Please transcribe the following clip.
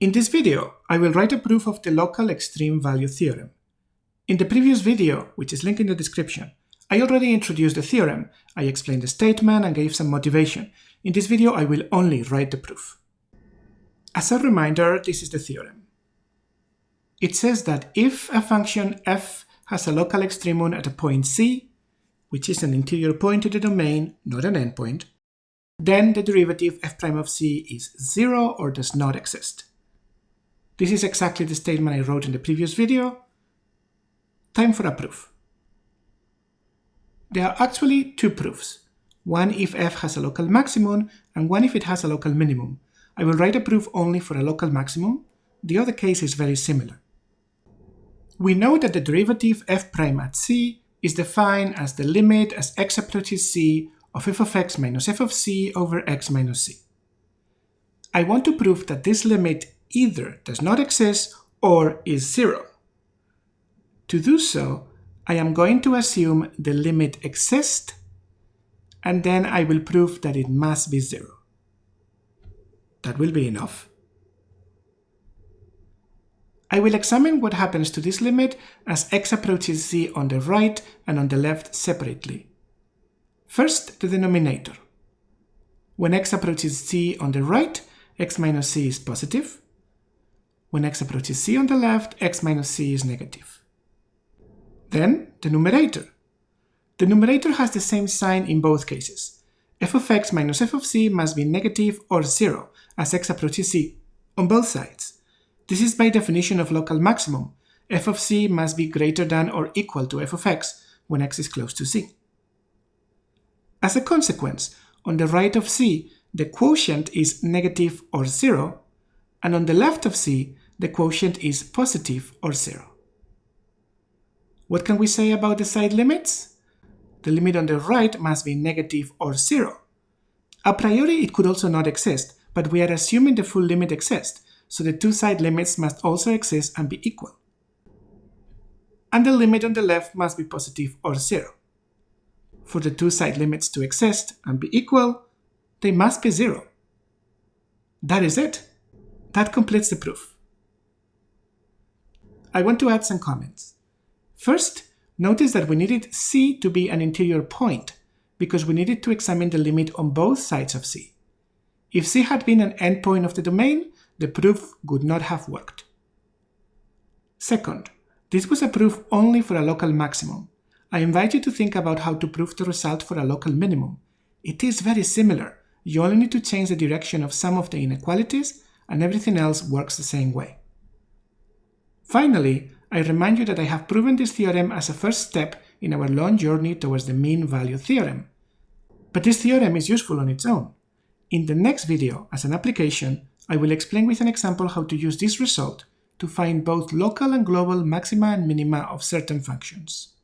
In this video, I will write a proof of the local extreme value theorem. In the previous video, which is linked in the description, I already introduced the theorem, I explained the statement and gave some motivation. In this video, I will only write the proof. As a reminder, this is the theorem. It says that if a function f has a local extremum at a point c, which is an interior point to the domain, not an endpoint, then the derivative f prime of c is 0 or does not exist. This is exactly the statement I wrote in the previous video. Time for a proof. There are actually two proofs, one if f has a local maximum and one if it has a local minimum. I will write a proof only for a local maximum. The other case is very similar. We know that the derivative f prime at c is defined as the limit as x approaches c of f of x minus f of c over x minus c. I want to prove that this limit either does not exist or is 0. To do so, I am going to assume the limit exists, and then I will prove that it must be 0. That will be enough. I will examine what happens to this limit as x approaches c on the right and on the left separately. First, the denominator. When x approaches c on the right, x minus c is positive. When x approaches c on the left, x minus c is negative. Then, the numerator. The numerator has the same sign in both cases. f of x minus f of c must be negative or 0 as x approaches c on both sides. This is by definition of local maximum. F of c must be greater than or equal to f of x when x is close to c. As a consequence, on the right of c, the quotient is negative or 0, and on the left of c, the quotient is positive or 0. What can we say about the side limits? The limit on the right must be negative or 0. A priori, it could also not exist, but we are assuming the full limit exists, so the two side limits must also exist and be equal. And the limit on the left must be positive or 0. For the two side limits to exist and be equal, they must be 0. That is it. That completes the proof. I want to add some comments. First, notice that we needed c to be an interior point, because we needed to examine the limit on both sides of c. If c had been an endpoint of the domain, the proof would not have worked. Second, this was a proof only for a local maximum. I invite you to think about how to prove the result for a local minimum. It is very similar. You only need to change the direction of some of the inequalities, and everything else works the same way. Finally, I remind you that I have proven this theorem as a first step in our long journey towards the mean value theorem. But this theorem is useful on its own. In the next video, as an application, I will explain with an example how to use this result to find both local and global maxima and minima of certain functions.